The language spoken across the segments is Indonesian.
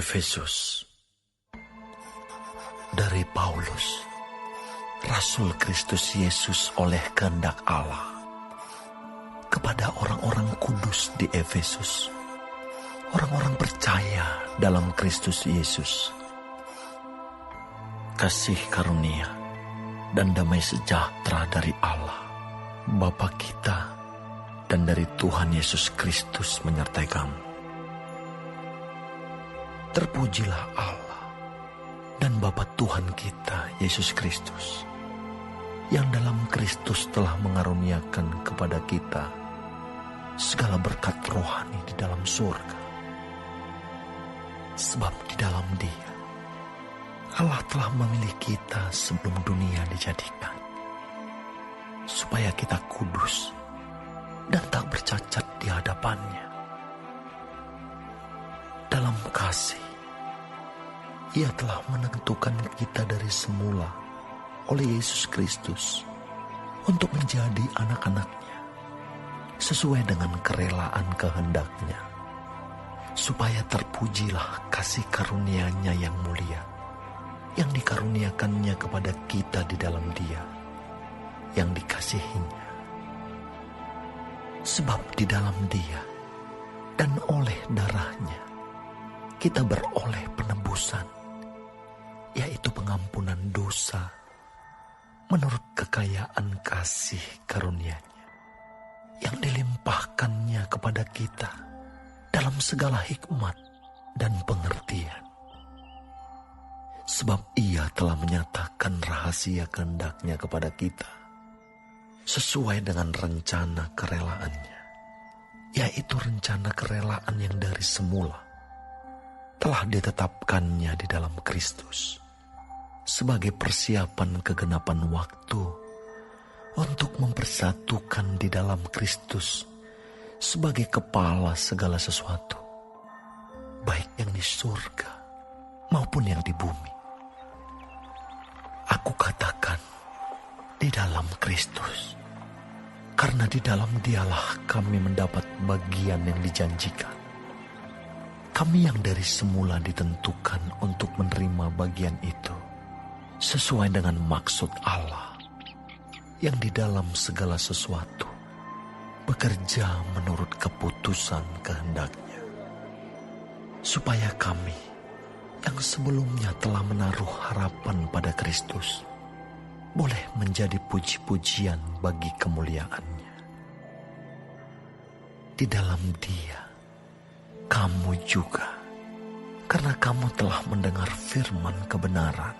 Efesus. Dari Paulus, Rasul Kristus Yesus oleh kehendak Allah, kepada orang-orang kudus di Efesus, orang-orang percaya dalam Kristus Yesus. Kasih karunia dan damai sejahtera dari Allah, Bapa kita, dan dari Tuhan Yesus Kristus menyertai kamu. Terpujilah Allah dan Bapa Tuhan kita Yesus Kristus, yang dalam Kristus telah mengaruniakan kepada kita segala berkat rohani di dalam surga. Sebab di dalam Dia Allah telah memilih kita sebelum dunia dijadikan, supaya kita kudus dan tak bercacat di hadapan-Nya. Dalam kasih, Ia telah menentukan kita dari semula oleh Yesus Kristus untuk menjadi anak-anak-Nya sesuai dengan kerelaan kehendak-Nya, supaya terpujilah kasih karunia-Nya yang mulia, yang dikaruniakannya kepada kita di dalam Dia, yang dikasihinya. Sebab di dalam Dia dan oleh darah-Nya kita beroleh penebusan, yaitu pengampunan dosa menurut kekayaan kasih karunia-Nya yang dilimpahkannya kepada kita dalam segala hikmat dan pengertian. Sebab Ia telah menyatakan rahasia kehendak-Nya kepada kita sesuai dengan rencana kerelaan-Nya, yaitu rencana kerelaan yang dari semula telah ditetapkannya di dalam Kristus sebagai persiapan kegenapan waktu untuk mempersatukan di dalam Kristus sebagai kepala segala sesuatu, baik yang di surga maupun yang di bumi. Aku katakan di dalam Kristus, karena di dalam Dialah kami mendapat bagian yang dijanjikan. Kami yang dari semula ditentukan untuk menerima bagian itu sesuai dengan maksud Allah, yang di dalam segala sesuatu bekerja menurut keputusan kehendak-Nya, supaya kami yang sebelumnya telah menaruh harapan pada Kristus boleh menjadi puji-pujian bagi kemuliaan-Nya. Di dalam Dia kamu juga, karena kamu telah mendengar firman kebenaran,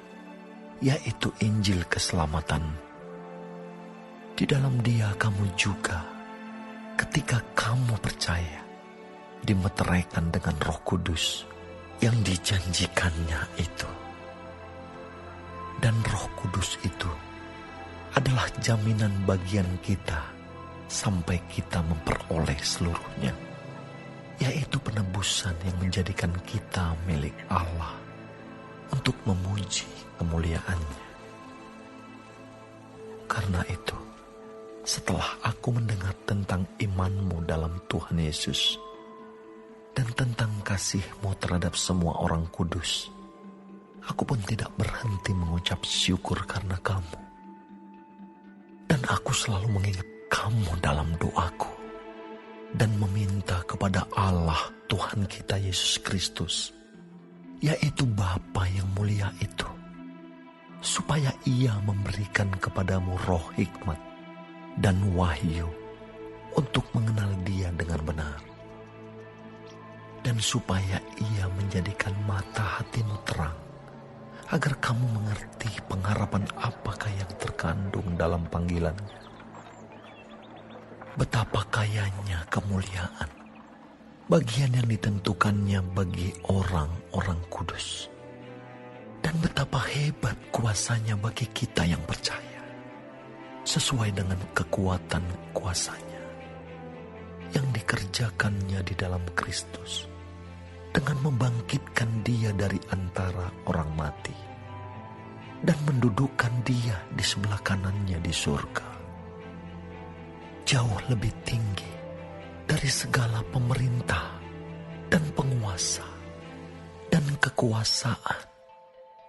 yaitu Injil keselamatan. Di dalam Dia kamu juga, ketika kamu percaya, dimeteraikan dengan Roh Kudus yang dijanjikannya itu. Dan Roh Kudus itu adalah jaminan bagian kita sampai kita memperoleh seluruhnya, yaitu penebusan yang menjadikan kita milik Allah untuk memuji kemuliaan-Nya. Karena itu, setelah aku mendengar tentang imanmu dalam Tuhan Yesus dan tentang kasih-Mu terhadap semua orang kudus, aku pun tidak berhenti mengucap syukur karena kamu. Dan aku selalu mengingat kamu dalam doaku, dan meminta kepada Allah Tuhan kita Yesus Kristus, yaitu Bapa yang mulia itu, supaya Ia memberikan kepadamu roh hikmat dan wahyu untuk mengenal Dia dengan benar, dan supaya Ia menjadikan mata hatimu terang, agar kamu mengerti pengharapan apakah yang terkandung dalam panggilan-Nya, betapa kayanya kemuliaan bagian yang ditentukannya bagi orang-orang kudus, dan betapa hebat kuasanya bagi kita yang percaya, sesuai dengan kekuatan kuasanya yang dikerjakannya di dalam Kristus dengan membangkitkan Dia dari antara orang mati dan mendudukkan Dia di sebelah kanannya di surga, jauh lebih tinggi dari segala pemerintah dan penguasa dan dan kekuasaan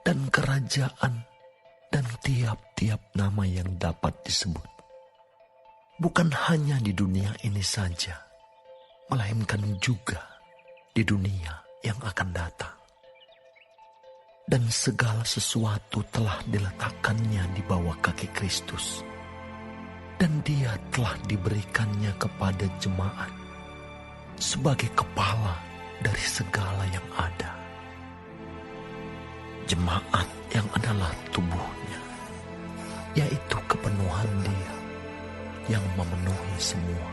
dan kerajaan dan tiap-tiap nama yang dapat disebut. Bukan hanya di dunia ini saja, melainkan juga di dunia yang akan datang. Dan segala sesuatu telah diletakkannya di bawah kaki Kristus. Dan Dia telah diberikannya kepada jemaat sebagai kepala dari segala yang ada. Jemaat yang adalah tubuhnya, yaitu kepenuhan Dia yang memenuhi semua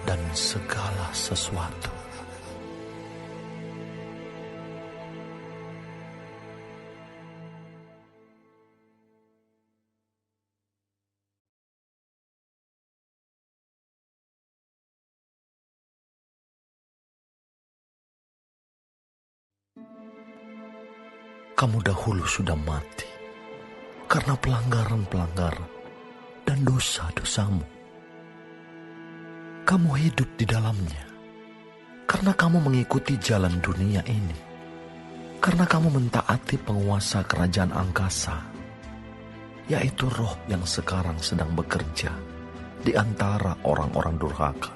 dan segala sesuatu. Kamu dahulu sudah mati karena pelanggaran-pelanggaran dan dosa-dosamu. Kamu hidup di dalamnya karena kamu mengikuti jalan dunia ini, karena kamu mentaati penguasa kerajaan angkasa, yaitu roh yang sekarang sedang bekerja di antara orang-orang durhaka.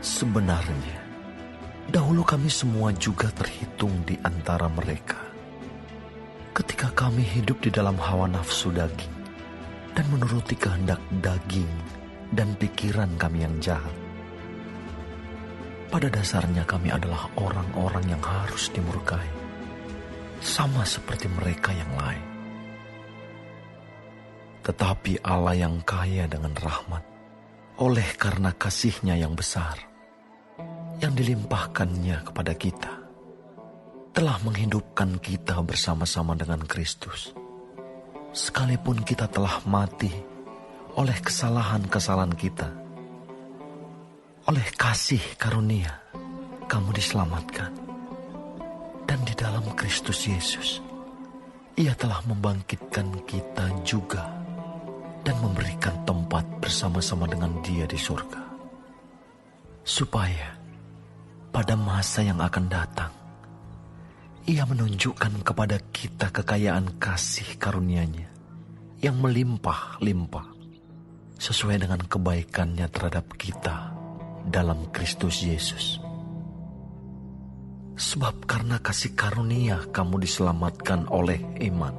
Sebenarnya, dahulu kami semua juga terhitung di antara mereka. Ketika kami hidup di dalam hawa nafsu daging dan menuruti kehendak daging dan pikiran kami yang jahat. Pada dasarnya kami adalah orang-orang yang harus dimurkai, sama seperti mereka yang lain. Tetapi Allah yang kaya dengan rahmat, oleh karena kasih-Nya yang besar, yang dilimpahkannya kepada kita, telah menghidupkan kita bersama-sama dengan Kristus. Sekalipun kita telah mati oleh kesalahan-kesalahan kita, oleh kasih karunia kamu diselamatkan. Dan di dalam Kristus Yesus, Ia telah membangkitkan kita juga dan memberikan tempat bersama-sama dengan Dia di surga, supaya pada masa yang akan datang, Ia menunjukkan kepada kita kekayaan kasih karunia-Nya yang melimpah-limpah sesuai dengan kebaikan-Nya terhadap kita dalam Kristus Yesus. Sebab karena kasih karunia kamu diselamatkan oleh iman.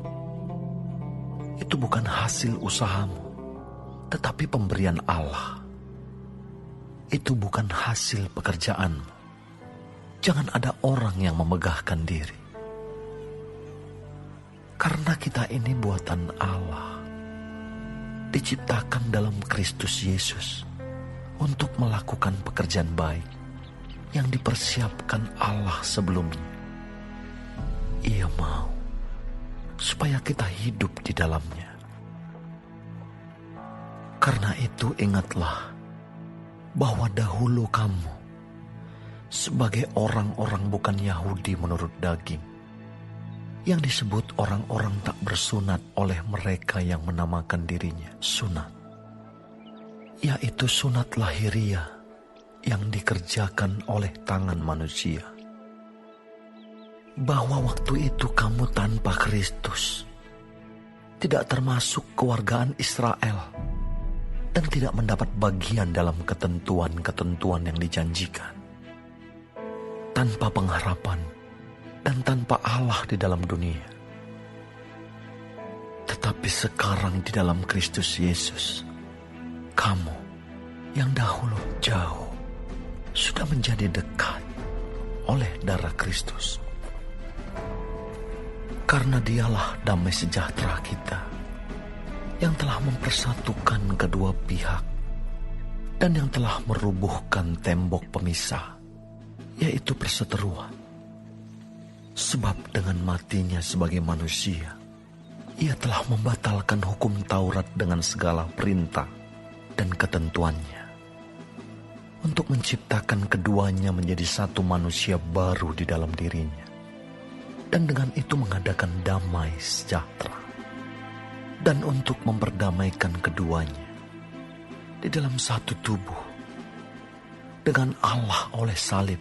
Itu bukan hasil usahamu, tetapi pemberian Allah. Itu bukan hasil pekerjaanmu. Jangan ada orang yang memegahkan diri. Karena kita ini buatan Allah, diciptakan dalam Kristus Yesus untuk melakukan pekerjaan baik yang dipersiapkan Allah sebelumnya. Ia mau supaya kita hidup di dalamnya. Karena itu ingatlah bahwa dahulu kamu sebagai orang-orang bukan Yahudi menurut daging, yang disebut orang-orang tak bersunat oleh mereka yang menamakan dirinya sunat, yaitu sunat lahiriah yang dikerjakan oleh tangan manusia. Bahwa waktu itu kamu tanpa Kristus, tidak termasuk kewargaan Israel, dan tidak mendapat bagian dalam ketentuan-ketentuan yang dijanjikan. Tanpa pengharapan dan tanpa Allah di dalam dunia. Tetapi sekarang di dalam Kristus Yesus, kamu yang dahulu jauh sudah menjadi dekat oleh darah Kristus. Karena Dialah damai sejahtera kita yang telah mempersatukan kedua pihak dan yang telah merubuhkan tembok pemisah, yaitu perseteruan. Sebab dengan matinya sebagai manusia, Ia telah membatalkan hukum Taurat dengan segala perintah dan ketentuannya, untuk menciptakan keduanya menjadi satu manusia baru di dalam dirinya, dan dengan itu mengadakan damai sejahtera, dan untuk memperdamaikan keduanya di dalam satu tubuh dengan Allah oleh salib,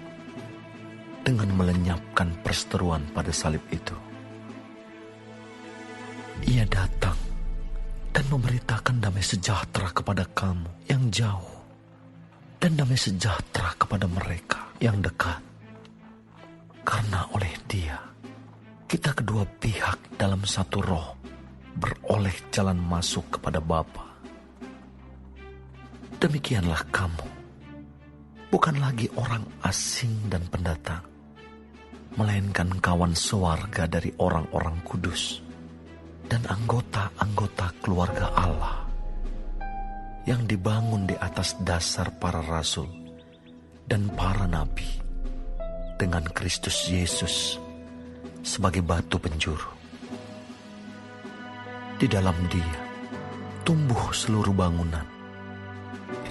dengan melenyapkan perseteruan pada salib itu. Ia datang dan memberitakan damai sejahtera kepada kamu yang jauh dan damai sejahtera kepada mereka yang dekat. Karena oleh Dia, kita kedua pihak dalam satu roh beroleh jalan masuk kepada Bapa. Demikianlah kamu, bukan lagi orang asing dan pendatang, melainkan kawan sewarga dari orang-orang kudus dan anggota-anggota keluarga Allah yang dibangun di atas dasar para rasul dan para nabi, dengan Kristus Yesus sebagai batu penjuru. Di dalam Dia tumbuh seluruh bangunan,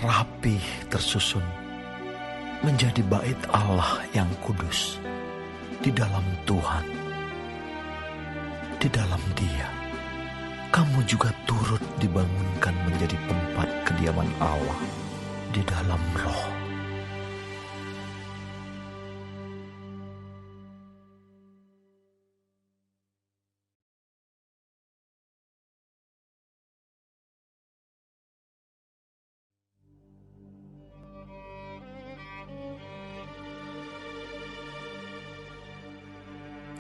rapi tersusun, menjadi bait Allah yang kudus di dalam Tuhan. Di dalam Dia, kamu juga turut dibangunkan menjadi tempat kediaman Allah di dalam Roh.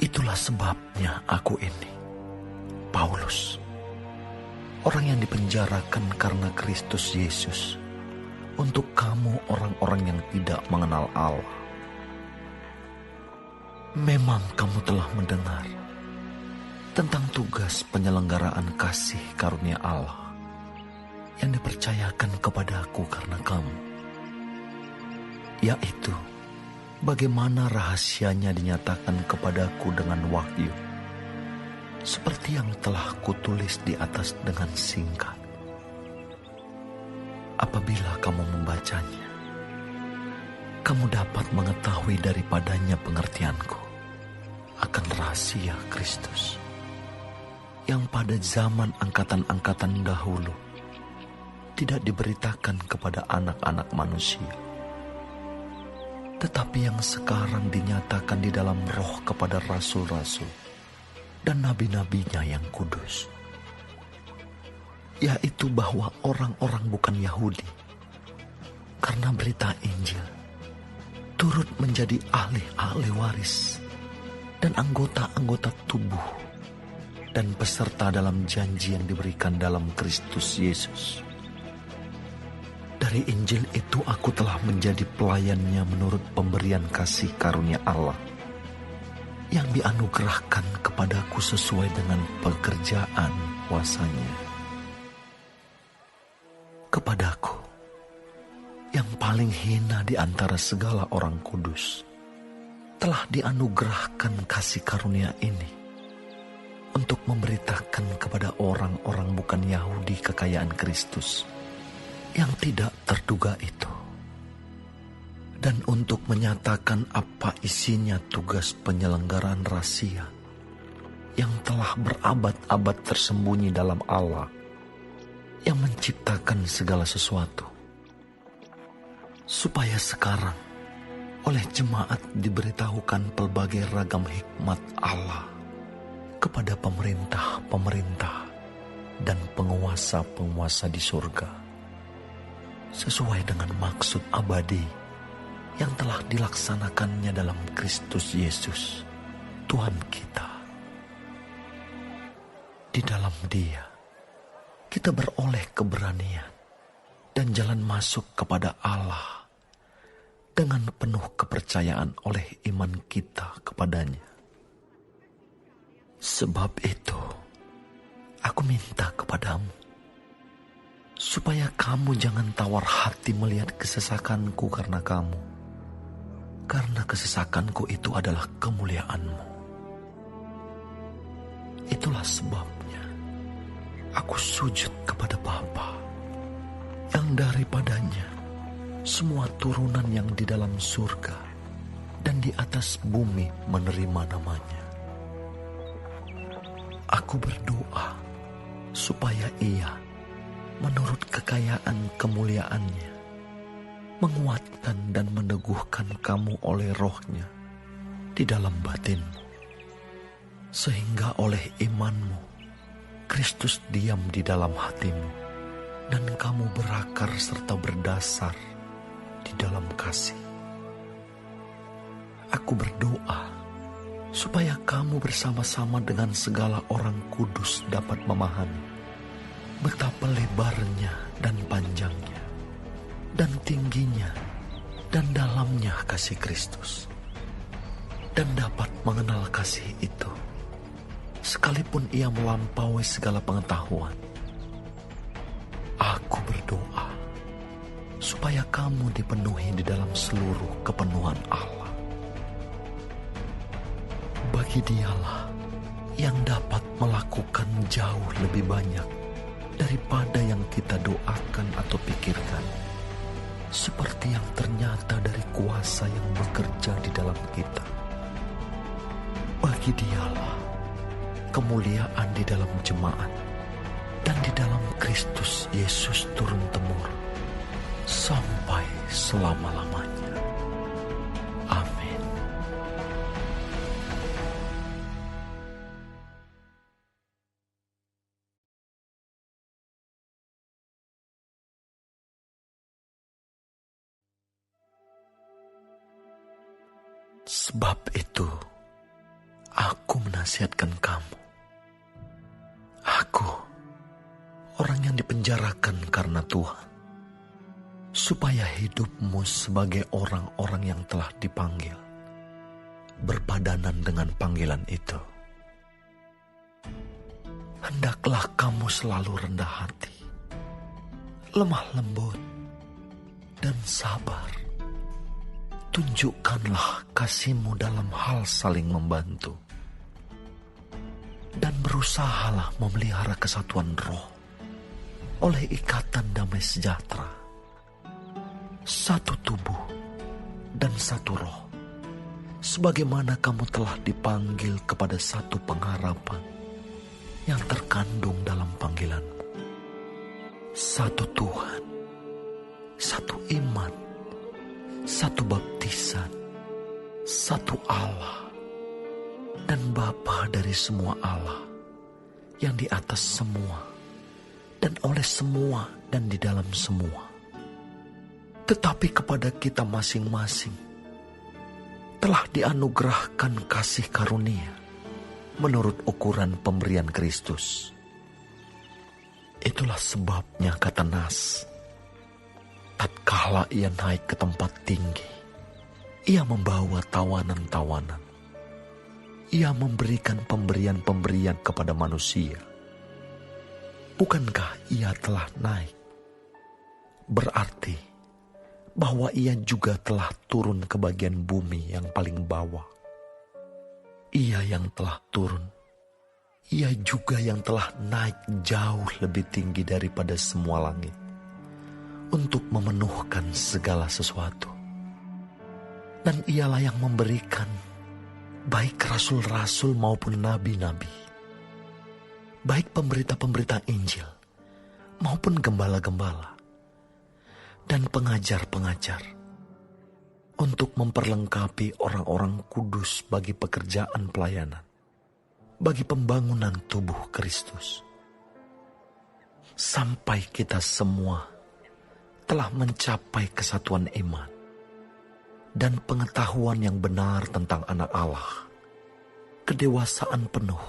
Itulah sebabnya aku ini, Paulus, orang yang dipenjarakan karena Kristus Yesus, untuk kamu orang-orang yang tidak mengenal Allah. Memang kamu telah mendengar tentang tugas penyelenggaraan kasih karunia Allah yang dipercayakan kepadaku karena kamu, yaitu bagaimana rahasianya dinyatakan kepadaku dengan wahyu, seperti yang telah kutulis di atas dengan singkat. Apabila kamu membacanya, kamu dapat mengetahui daripadanya pengertianku akan rahasia Kristus, yang pada zaman angkatan-angkatan dahulu tidak diberitakan kepada anak-anak manusia, tetapi yang sekarang dinyatakan di dalam Roh kepada rasul-rasul dan nabi-nabinya yang kudus, yaitu bahwa orang-orang bukan Yahudi, karena berita Injil, turut menjadi ahli-ahli waris dan anggota-anggota tubuh dan peserta dalam janji yang diberikan dalam Kristus Yesus. Dari Injil itu aku telah menjadi pelayannya menurut pemberian kasih karunia Allah yang dianugerahkan kepadaku sesuai dengan pekerjaan kuasa-Nya. Kepadaku, yang paling hina di antara segala orang kudus, telah dianugerahkan kasih karunia ini untuk memberitakan kepada orang-orang bukan Yahudi kekayaan Kristus yang tidak terduga itu, dan untuk menyatakan apa isinya tugas penyelenggaraan rahasia yang telah berabad-abad tersembunyi dalam Allah yang menciptakan segala sesuatu, supaya sekarang oleh jemaat diberitahukan pelbagai ragam hikmat Allah kepada pemerintah-pemerintah dan penguasa-penguasa di surga, sesuai dengan maksud abadi yang telah dilaksanakannya dalam Kristus Yesus, Tuhan kita. Di dalam Dia, kita beroleh keberanian dan jalan masuk kepada Allah dengan penuh kepercayaan oleh iman kita kepadanya. Sebab itu, aku minta kepadamu, supaya kamu jangan tawar hati melihat kesesakanku karena kamu, karena kesesakanku itu adalah kemuliaanmu. Itulah sebabnya aku sujud kepada Bapa, yang daripadanya semua turunan yang di dalam surga dan di atas bumi menerima namanya. Aku berdoa supaya Ia, menurut kekayaan kemuliaannya, menguatkan dan meneguhkan kamu oleh Roh-Nya di dalam batinmu, sehingga oleh imanmu Kristus diam di dalam hatimu dan kamu berakar serta berdasar di dalam kasih. Aku berdoa supaya kamu bersama-sama dengan segala orang kudus dapat memahami betapa lebarnya dan panjangnya dan tingginya dan dalamnya kasih Kristus, dan dapat mengenal kasih itu sekalipun ia melampaui segala pengetahuan. Aku berdoa supaya kamu dipenuhi di dalam seluruh kepenuhan Allah. Bagi Dialah yang dapat melakukan jauh lebih banyak daripada yang kita doakan atau pikirkan, seperti yang ternyata dari kuasa yang bekerja di dalam kita. Bagi Dialah kemuliaan di dalam jemaat dan di dalam Kristus Yesus turun-temurun sampai selama-lamanya. Amin. Sebab itu, aku menasihatkan kamu. Aku, orang yang dipenjarakan karena Tuhan, supaya hidupmu sebagai orang-orang yang telah dipanggil, berpadanan dengan panggilan itu. Hendaklah kamu selalu rendah hati, lemah lembut, dan sabar. Tunjukkanlah kasihmu dalam hal saling membantu. Dan berusahalah memelihara kesatuan roh oleh ikatan damai sejahtera. Satu tubuh dan satu roh, sebagaimana kamu telah dipanggil kepada satu pengharapan yang terkandung dalam panggilanmu. Satu Tuhan, satu iman, satu baptisan, satu Allah, dan Bapa dari semua Allah, yang di atas semua, dan oleh semua, dan di dalam semua. Tetapi kepada kita masing-masing telah dianugerahkan kasih karunia menurut ukuran pemberian Kristus. Itulah sebabnya kata Nas, tatkala ia naik ke tempat tinggi, ia membawa tawanan-tawanan. Ia memberikan pemberian-pemberian kepada manusia. Bukankah ia telah naik? Berarti bahwa ia juga telah turun ke bagian bumi yang paling bawah. Ia yang telah turun, ia juga yang telah naik jauh lebih tinggi daripada semua langit, untuk memenuhkan segala sesuatu. Dan ialah yang memberikan baik rasul-rasul maupun nabi-nabi, baik pemberita-pemberita Injil maupun gembala-gembala dan pengajar-pengajar, untuk memperlengkapi orang-orang kudus bagi pekerjaan pelayanan, bagi pembangunan tubuh Kristus, sampai kita semua telah mencapai kesatuan iman dan pengetahuan yang benar tentang Anak Allah, kedewasaan penuh,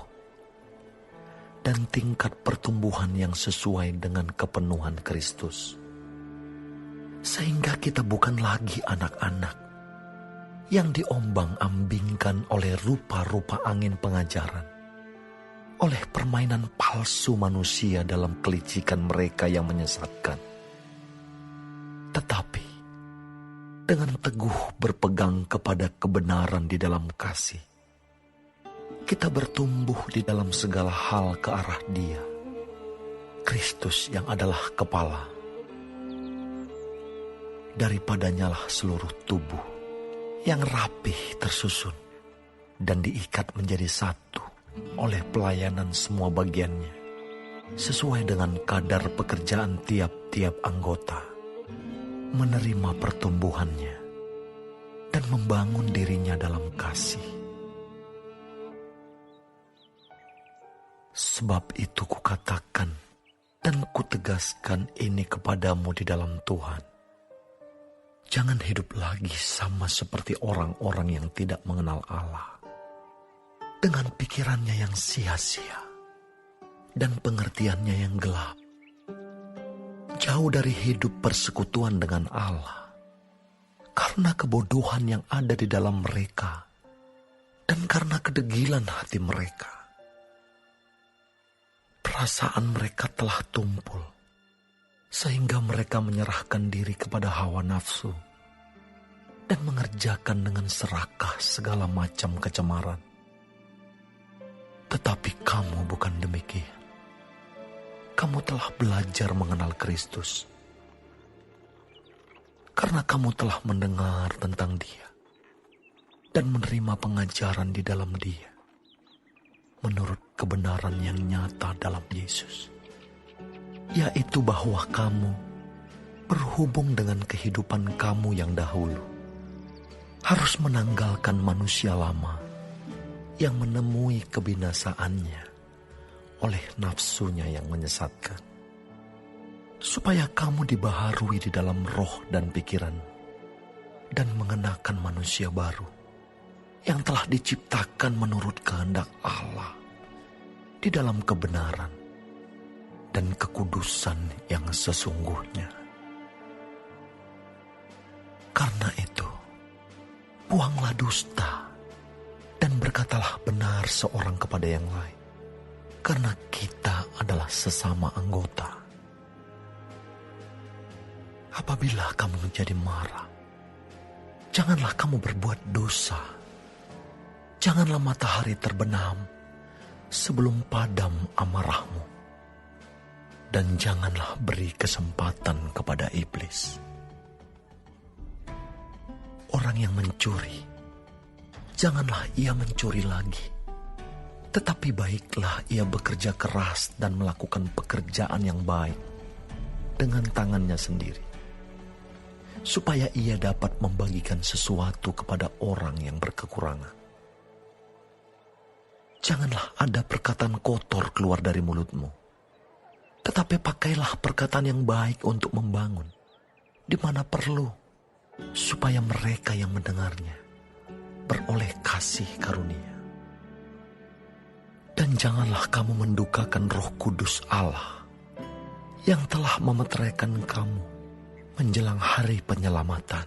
dan tingkat pertumbuhan yang sesuai dengan kepenuhan Kristus. Sehingga kita bukan lagi anak-anak yang diombang-ambingkan oleh rupa-rupa angin pengajaran, oleh permainan palsu manusia dalam kelicikan mereka yang menyesatkan. Tetapi dengan teguh berpegang kepada kebenaran di dalam kasih, kita bertumbuh di dalam segala hal ke arah Dia, Kristus yang adalah kepala. Daripadanyalah seluruh tubuh yang rapih tersusun dan diikat menjadi satu oleh pelayanan semua bagiannya, sesuai dengan kadar pekerjaan tiap-tiap anggota, menerima pertumbuhannya dan membangun dirinya dalam kasih. Sebab itu kukatakan dan kutegaskan ini kepadamu di dalam Tuhan. Jangan hidup lagi sama seperti orang-orang yang tidak mengenal Allah, dengan pikirannya yang sia-sia dan pengertiannya yang gelap. Jauh dari hidup persekutuan dengan Allah, karena kebodohan yang ada di dalam mereka dan karena kedegilan hati mereka. Perasaan mereka telah tumpul, sehingga mereka menyerahkan diri kepada hawa nafsu dan mengerjakan dengan serakah segala macam kecemaran. Tetapi kamu bukan demikian. Kamu telah belajar mengenal Kristus, karena kamu telah mendengar tentang Dia dan menerima pengajaran di dalam Dia, menurut kebenaran yang nyata dalam Yesus, yaitu bahwa kamu berhubung dengan kehidupan kamu yang dahulu harus menanggalkan manusia lama yang menemui kebinasaannya oleh nafsunya yang menyesatkan, supaya kamu dibaharui di dalam roh dan pikiran dan mengenakan manusia baru yang telah diciptakan menurut kehendak Allah di dalam kebenaran dan kekudusan yang sesungguhnya. Karena itu, buanglah dusta dan berkatalah benar seorang kepada yang lain, karena kita adalah sesama anggota. Apabila kamu menjadi marah, janganlah kamu berbuat dosa. Janganlah matahari terbenam sebelum padam amarahmu, dan janganlah beri kesempatan kepada iblis. Orang yang mencuri, janganlah ia mencuri lagi, tetapi baiklah ia bekerja keras dan melakukan pekerjaan yang baik dengan tangannya sendiri, supaya ia dapat membagikan sesuatu kepada orang yang berkekurangan. Janganlah ada perkataan kotor keluar dari mulutmu, tetapi pakailah perkataan yang baik untuk membangun, di mana perlu, supaya mereka yang mendengarnya beroleh kasih karunia. Dan janganlah kamu mendukakan Roh Kudus Allah yang telah memeteraikan kamu menjelang hari penyelamatan.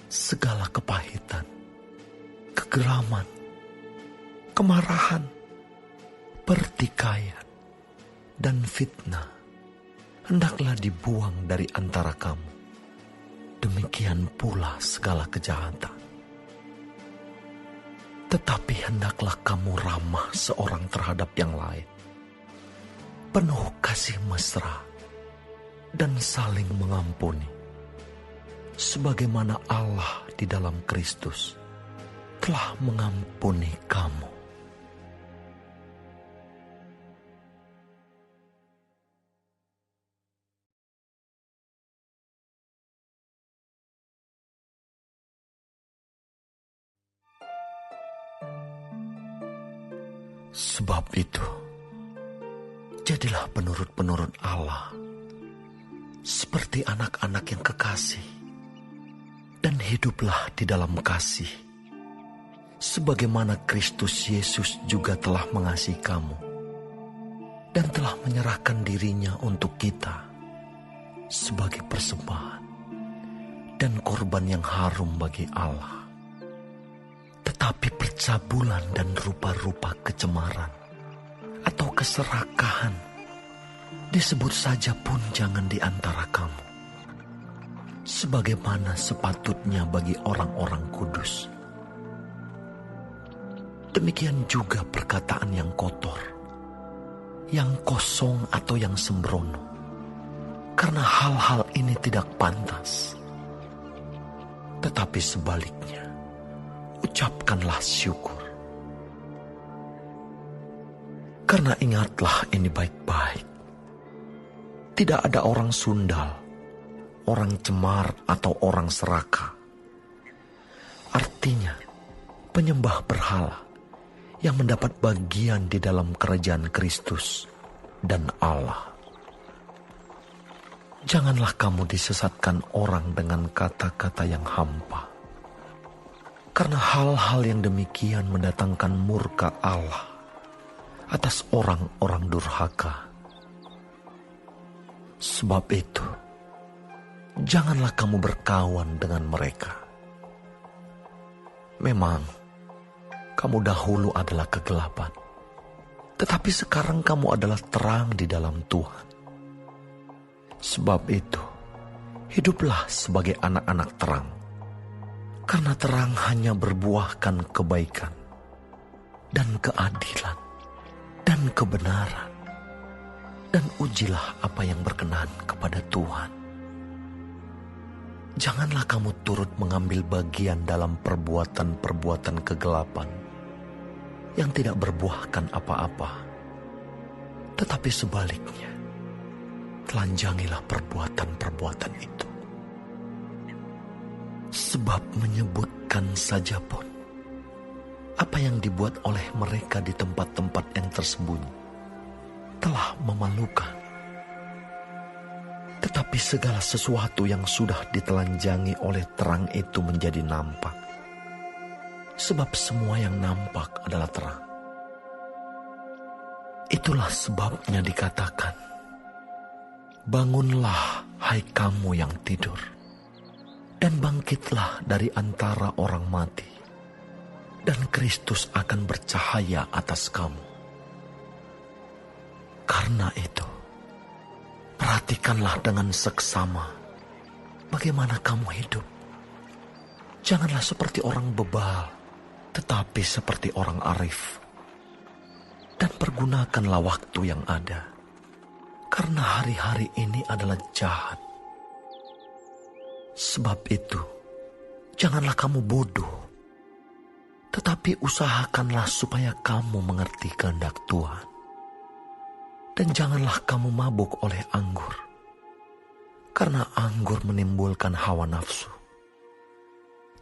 Segala kepahitan, kegeraman, kemarahan, pertikaian, dan fitnah hendaklah dibuang dari antara kamu. Demikian pula segala kejahatan. Tetapi hendaklah kamu ramah seorang terhadap yang lain, penuh kasih mesra, dan saling mengampuni, sebagaimana Allah di dalam Kristus telah mengampuni kamu. Sebab itu, jadilah penurut-penurut Allah, seperti anak-anak yang kekasih, dan hiduplah di dalam kasih, sebagaimana Kristus Yesus juga telah mengasihi kamu, dan telah menyerahkan dirinya untuk kita, sebagai persembahan dan korban yang harum bagi Allah. Tetapi percabulan dan rupa-rupa kecemaran atau keserakahan disebut saja pun jangan di antara kamu, sebagaimana sepatutnya bagi orang-orang kudus. Demikian juga perkataan yang kotor, yang kosong atau yang sembrono, karena hal-hal ini tidak pantas. Tetapi sebaliknya, ucapkanlah syukur. Karena ingatlah ini baik-baik. Tidak ada orang sundal, orang cemar atau orang serakah. Artinya, penyembah berhala yang mendapat bagian di dalam kerajaan Kristus dan Allah. Janganlah kamu disesatkan orang dengan kata-kata yang hampa, karena hal-hal yang demikian mendatangkan murka Allah atas orang-orang durhaka. Sebab itu, janganlah kamu berkawan dengan mereka. Memang, kamu dahulu adalah kegelapan, tetapi sekarang kamu adalah terang di dalam Tuhan. Sebab itu, hiduplah sebagai anak-anak terang, karena terang hanya berbuahkan kebaikan dan keadilan dan kebenaran. Dan ujilah apa yang berkenan kepada Tuhan. Janganlah kamu turut mengambil bagian dalam perbuatan-perbuatan kegelapan yang tidak berbuahkan apa-apa. Tetapi sebaliknya, telanjangilah perbuatan-perbuatan itu. Sebab menyebutkan saja pun apa yang dibuat oleh mereka di tempat-tempat yang tersembunyi telah memalukan. Tetapi segala sesuatu yang sudah ditelanjangi oleh terang itu menjadi nampak. Sebab semua yang nampak adalah terang. Itulah sebabnya dikatakan, bangunlah hai kamu yang tidur, dan bangkitlah dari antara orang mati, dan Kristus akan bercahaya atas kamu. Karena itu, perhatikanlah dengan seksama bagaimana kamu hidup. Janganlah seperti orang bebal, tetapi seperti orang arif. Dan pergunakanlah waktu yang ada, karena hari-hari ini adalah jahat. Sebab itu, janganlah kamu bodoh, tetapi usahakanlah supaya kamu mengerti kehendak Tuhan. Dan janganlah kamu mabuk oleh anggur, karena anggur menimbulkan hawa nafsu.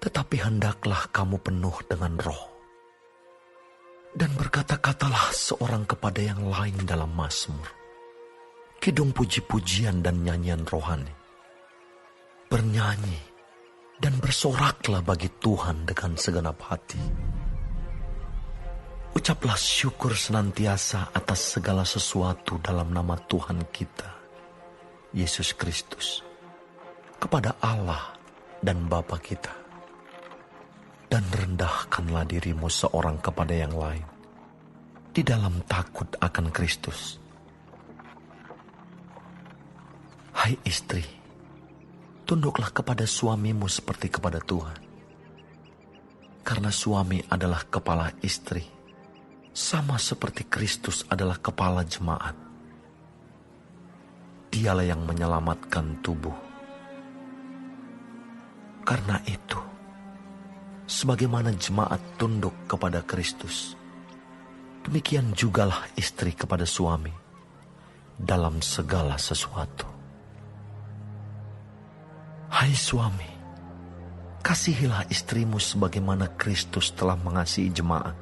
Tetapi hendaklah kamu penuh dengan Roh. Dan berkata-katalah seorang kepada yang lain dalam mazmur, kidung puji-pujian dan nyanyian rohani. Bernyanyi dan bersoraklah bagi Tuhan dengan segenap hati. Ucaplah syukur senantiasa atas segala sesuatu dalam nama Tuhan kita, Yesus Kristus, kepada Allah dan Bapa kita. Dan rendahkanlah dirimu seorang kepada yang lain, di dalam takut akan Kristus. Hai istri, tunduklah kepada suamimu seperti kepada Tuhan. Karena suami adalah kepala istri, sama seperti Kristus adalah kepala jemaat. Dialah yang menyelamatkan tubuh. Karena itu, sebagaimana jemaat tunduk kepada Kristus, demikian jugalah istri kepada suami dalam segala sesuatu. Hai suami, kasihilah istrimu sebagaimana Kristus telah mengasihi jemaat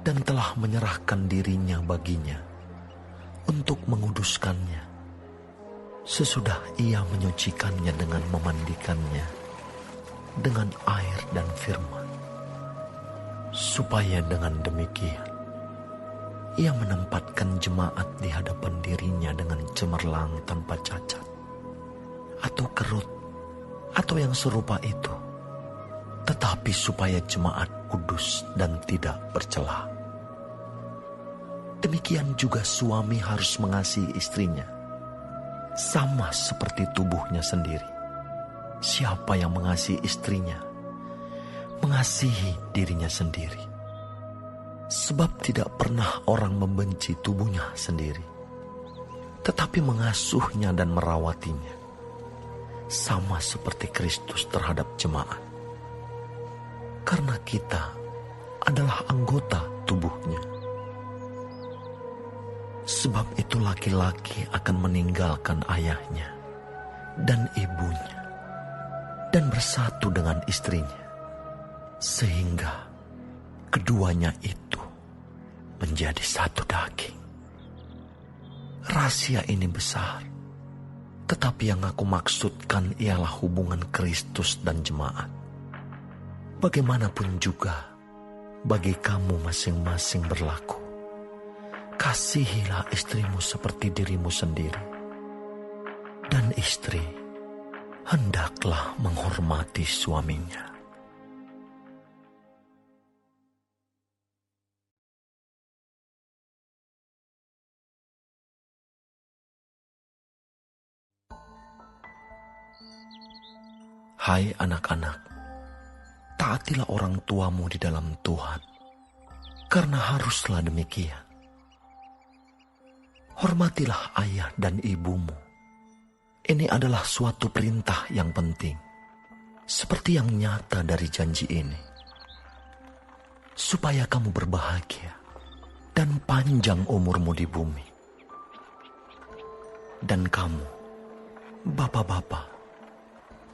dan telah menyerahkan dirinya baginya untuk menguduskannya, sesudah ia menyucikannya dengan memandikannya dengan air dan firman, supaya dengan demikian ia menempatkan jemaat di hadapan dirinya dengan cemerlang tanpa cacat atau kerut atau yang serupa itu, tetapi supaya jemaat kudus dan tidak bercela. Demikian juga suami harus mengasihi istrinya, sama seperti tubuhnya sendiri. Siapa yang mengasihi istrinya, mengasihi dirinya sendiri. Sebab tidak pernah orang membenci tubuhnya sendiri, tetapi mengasuhnya dan merawatinya, sama seperti Kristus terhadap jemaat. Karena kita adalah anggota tubuhnya. Sebab itu laki-laki akan meninggalkan ayahnya dan ibunya dan bersatu dengan istrinya, sehingga keduanya itu menjadi satu daging. Rahasia ini besar, tetapi yang aku maksudkan ialah hubungan Kristus dan jemaat. Bagaimanapun juga, bagi kamu masing-masing berlaku. Kasihilah istrimu seperti dirimu sendiri. Dan istri hendaklah menghormati suaminya. Hai anak-anak, taatilah orang tuamu di dalam Tuhan, karena haruslah demikian. Hormatilah ayah dan ibumu. Ini adalah suatu perintah yang penting, seperti yang nyata dari janji ini, supaya kamu berbahagia dan panjang umurmu di bumi. Dan kamu, bapak-bapak,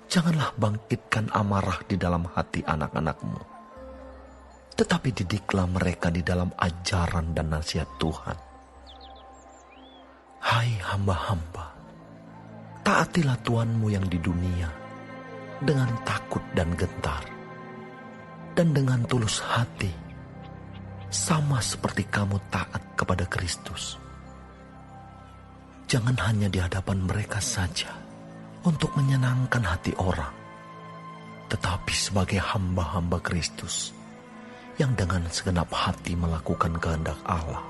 janganlah bangkitkan amarah di dalam hati anak-anakmu, tetapi didiklah mereka di dalam ajaran dan nasihat Tuhan. Hai hamba-hamba, taatilah Tuhanmu yang di dunia dengan takut dan gentar, dan dengan tulus hati, sama seperti kamu taat kepada Kristus. Jangan hanya di hadapan mereka saja untuk menyenangkan hati orang, tetapi sebagai hamba-hamba Kristus yang dengan segenap hati melakukan kehendak Allah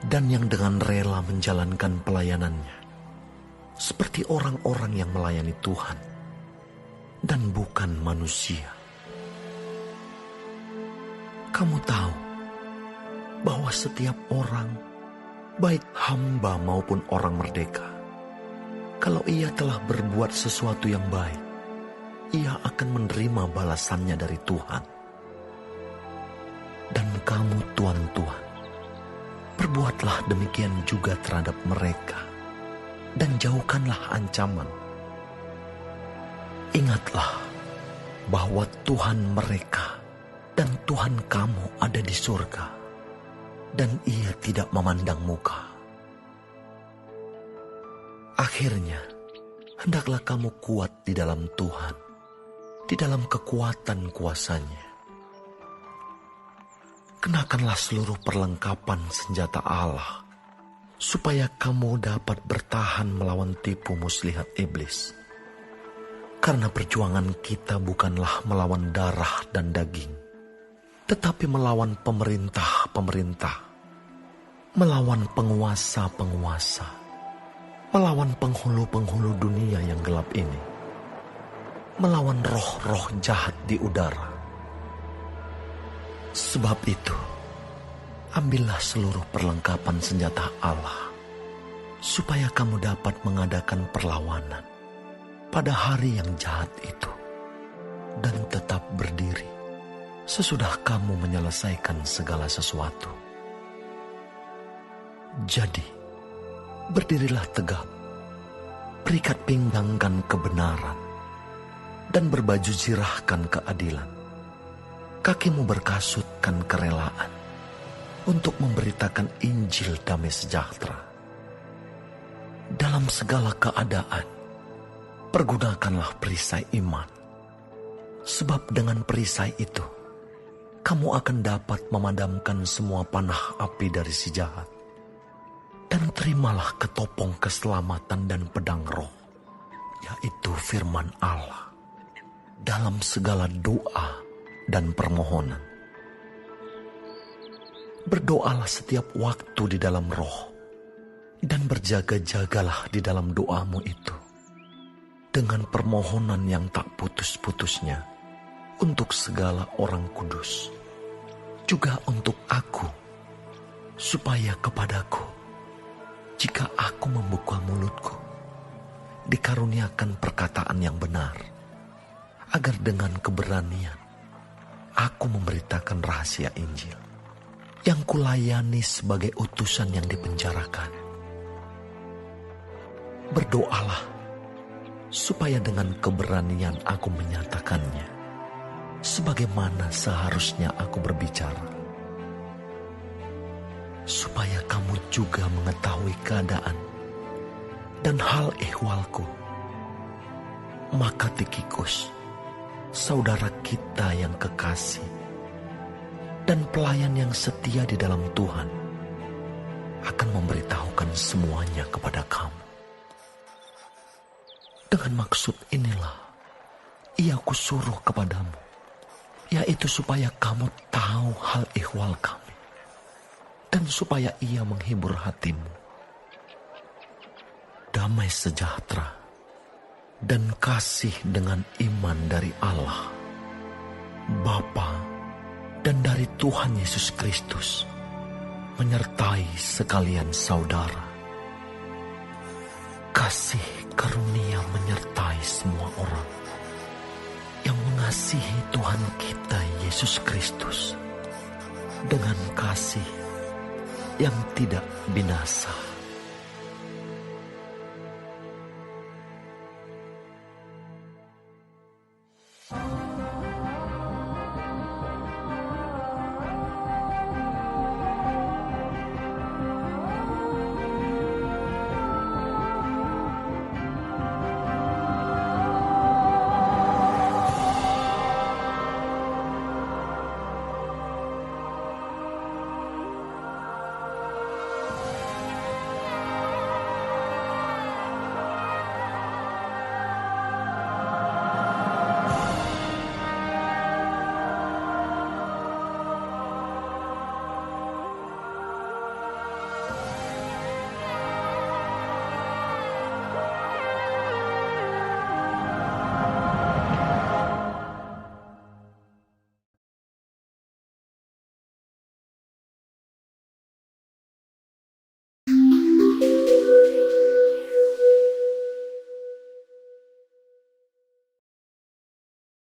dan yang dengan rela menjalankan pelayanannya seperti orang-orang yang melayani Tuhan dan bukan manusia. Kamu tahu bahwa setiap orang, baik hamba maupun orang merdeka, kalau ia telah berbuat sesuatu yang baik, ia akan menerima balasannya dari Tuhan. Dan kamu tuan-tuan, perbuatlah demikian juga terhadap mereka, dan jauhkanlah ancaman. Ingatlah bahwa Tuhan mereka dan Tuhan kamu ada di surga, dan ia tidak memandang muka. Akhirnya, hendaklah kamu kuat di dalam Tuhan, di dalam kekuatan kuasa-Nya. Kenakanlah seluruh perlengkapan senjata Allah, supaya kamu dapat bertahan melawan tipu muslihat iblis. Karena perjuangan kita bukanlah melawan darah dan daging, tetapi melawan pemerintah-pemerintah, melawan penguasa-penguasa, melawan penghulu-penghulu dunia yang gelap ini, melawan roh-roh jahat di udara. Sebab itu, ambillah seluruh perlengkapan senjata Allah, supaya kamu dapat mengadakan perlawanan pada hari yang jahat itu, dan tetap berdiri sesudah kamu menyelesaikan segala sesuatu. Jadi, berdirilah tegap, berikat pinggangkan kebenaran, dan berbaju zirahkan keadilan. Kakimu berkasutkan kerelaan untuk memberitakan Injil damai sejahtera. Dalam segala keadaan, pergunakanlah perisai iman, sebab dengan perisai itu, kamu akan dapat memadamkan semua panah api dari si jahat. Dan terimalah ketopong keselamatan dan pedang roh, yaitu firman Allah, dalam segala doa dan permohonan. Berdoalah setiap waktu di dalam roh, dan berjaga-jagalah di dalam doamu itu, dengan permohonan yang tak putus-putusnya untuk segala orang kudus, juga untuk aku, supaya kepadaku, jika aku membuka mulutku, dikaruniakan perkataan yang benar, agar dengan keberanian aku memberitakan rahasia Injil yang kulayani sebagai utusan yang dipenjarakan. Berdoalah supaya dengan keberanian aku menyatakannya, sebagaimana seharusnya aku berbicara. supaya kamu juga mengetahui keadaan dan hal ehwalku. Maka Tikhikus, saudara kita yang kekasih dan pelayan yang setia di dalam Tuhan, akan memberitahukan semuanya kepada kamu. Dengan maksud inilah ia kusuruh kepadamu, yaitu supaya kamu tahu hal ehwal kami, dan supaya ia menghibur hatimu. Damai sejahtera dan kasih dengan iman dari Allah, Bapa, dan dari Tuhan Yesus Kristus menyertai sekalian saudara. Kasih karunia menyertai semua orang yang mengasihi Tuhan kita Yesus Kristus dengan kasih yang tidak binasa.